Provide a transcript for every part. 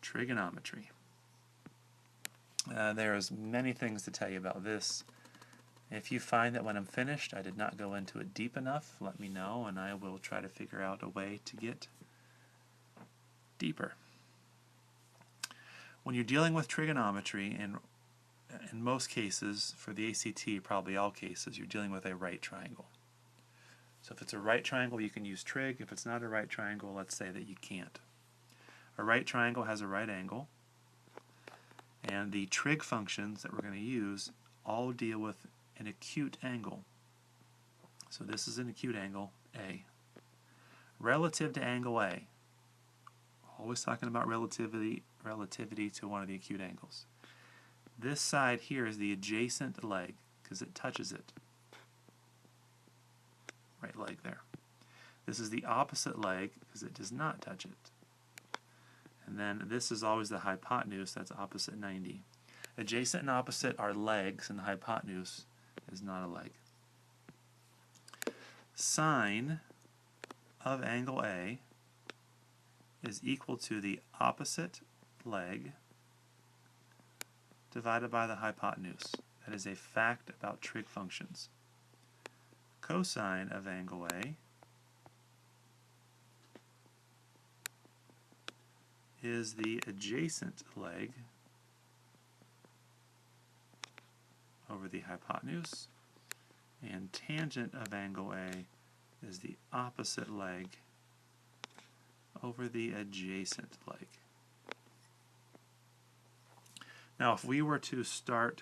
trigonometry. There's many things to tell you about this. If you find that when I'm finished I did not go into it deep enough, let me know and I will try to figure out a way to get deeper. When you're dealing with trigonometry, and in most cases, for the ACT, probably all cases, you're dealing with a right triangle. So if it's a right triangle, you can use trig. If it's not a right triangle, let's say that you can't. A right triangle has a right angle, and the trig functions that we're going to use all deal with an acute angle. So this is an acute angle, A. Relative to angle A, always talking about relativity to one of the acute angles. This side here is the adjacent leg because it touches it. Right leg there. This is the opposite leg because it does not touch it. And then this is always the hypotenuse, that's opposite 90. Adjacent and opposite are legs, and the hypotenuse is not a leg. Sine of angle A is equal to the opposite leg divided by the hypotenuse. That is a fact about trig functions. Cosine of angle A is the adjacent leg over the hypotenuse, and tangent of angle A is the opposite leg over the adjacent leg. Now if we were to start,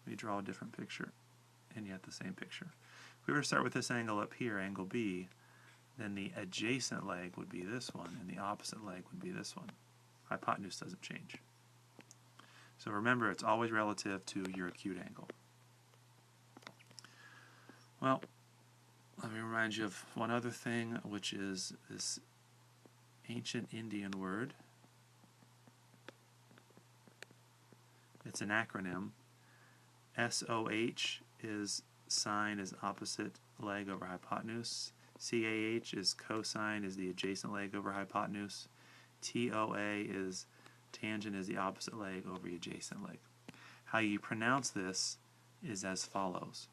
let me draw a different picture and yet the same picture. If we were to start with this angle up here, angle B, then the adjacent leg would be this one and the opposite leg would be this one. Hypotenuse doesn't change. So remember, it's always relative to your acute angle. Well, let me remind you of one other thing, which is this ancient Indian word. It's an acronym. SOH is sine is opposite leg over hypotenuse. CAH is cosine is the adjacent leg over hypotenuse. TOA is tangent is the opposite leg over the adjacent leg. How you pronounce this is as follows.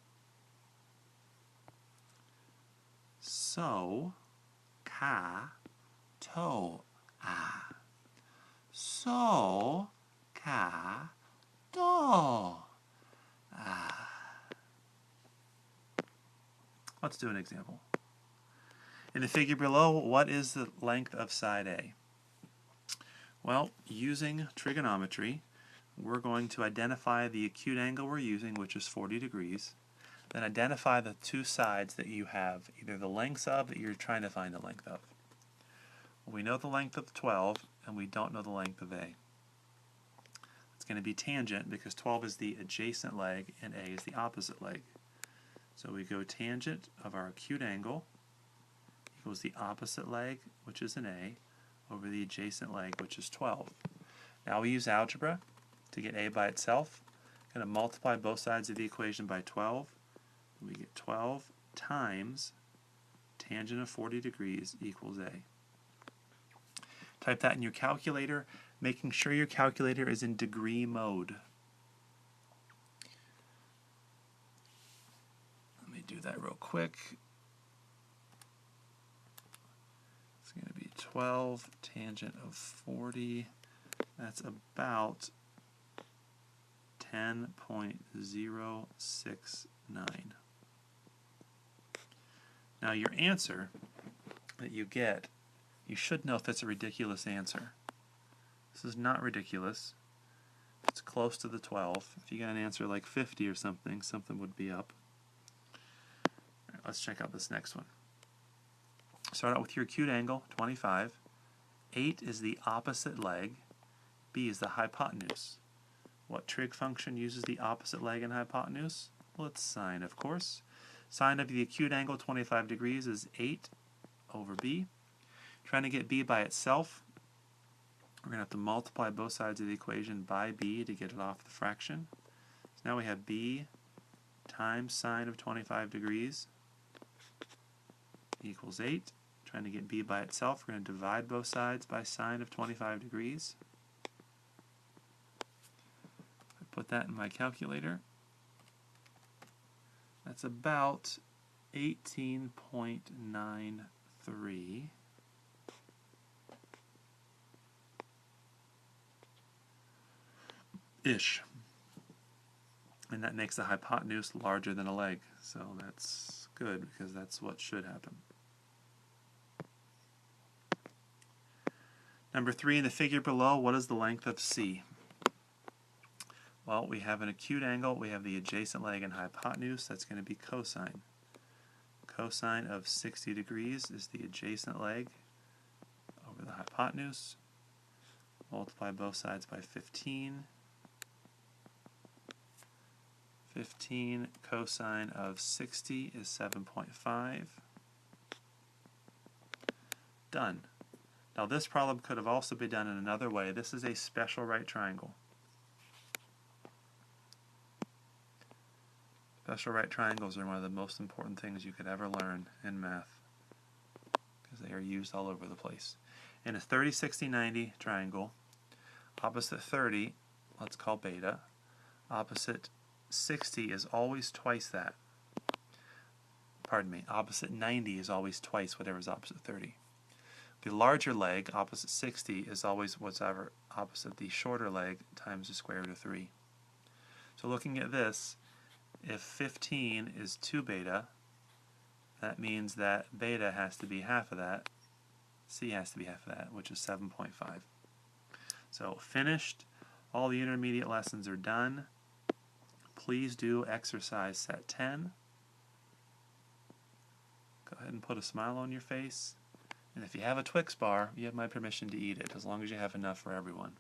So, ka, to, a. So, ka, to, a. Let's do an example. In the figure below, what is the length of side A? Well, using trigonometry, we're going to identify the acute angle we're using, which is 40 degrees, then identify the two sides that you have, either the lengths of that you're trying to find the length of. Well, we know the length of 12, and we don't know the length of A. It's going to be tangent because 12 is the adjacent leg and A is the opposite leg. So we go tangent of our acute angle equals the opposite leg, which is an A, over the adjacent leg, which is 12. Now we use algebra to get A by itself. Going to multiply both sides of the equation by 12. We get 12 times tangent of 40 degrees equals A. Type that in your calculator, making sure your calculator is in degree mode. Let me do that real quick. It's going to be 12 tangent of 40. That's about 10.069. Now your answer that you get, you should know if it's a ridiculous answer. This is not ridiculous. It's close to the 12. If you got an answer like 50 or something, something would be up. All right, let's check out this next one. Start out with your acute angle, 25. 8 is the opposite leg. B is the hypotenuse. What trig function uses the opposite leg and hypotenuse? Well, it's sine, of course. Sine of the acute angle, 25 degrees, is 8 over B. Trying to get B by itself, we're going to have to multiply both sides of the equation by B to get it off the fraction. So now we have B times sine of 25 degrees equals 8. Trying to get B by itself, we're going to divide both sides by sine of 25 degrees. Put that in my calculator. That's about 18.93 ish. And that makes the hypotenuse larger than a leg. So that's good because that's what should happen. Number 3, in the figure below, what is the length of C? Well, we have an acute angle. We have the adjacent leg and hypotenuse. That's going to be cosine. Cosine of 60 degrees is the adjacent leg over the hypotenuse. Multiply both sides by 15. 15 cosine of 60 is 7.5. Done. Now this problem could have also been done in another way. This is a special right triangle. Special right triangles are one of the most important things you could ever learn in math because they are used all over the place. In a 30, 60, 90 triangle, opposite 30, let's call beta, opposite 60 is always twice that. Pardon me, opposite 90 is always twice whatever is opposite 30. The larger leg, opposite 60, is always whatever opposite the shorter leg times the square root of 3. So looking at this, if 15 is 2 beta, that means that beta has to be half of that, C has to be half of that, which is 7.5. So finished, all the intermediate lessons are done. Please do exercise set 10. Go ahead and put a smile on your face. And if you have a Twix bar, you have my permission to eat it, as long as you have enough for everyone.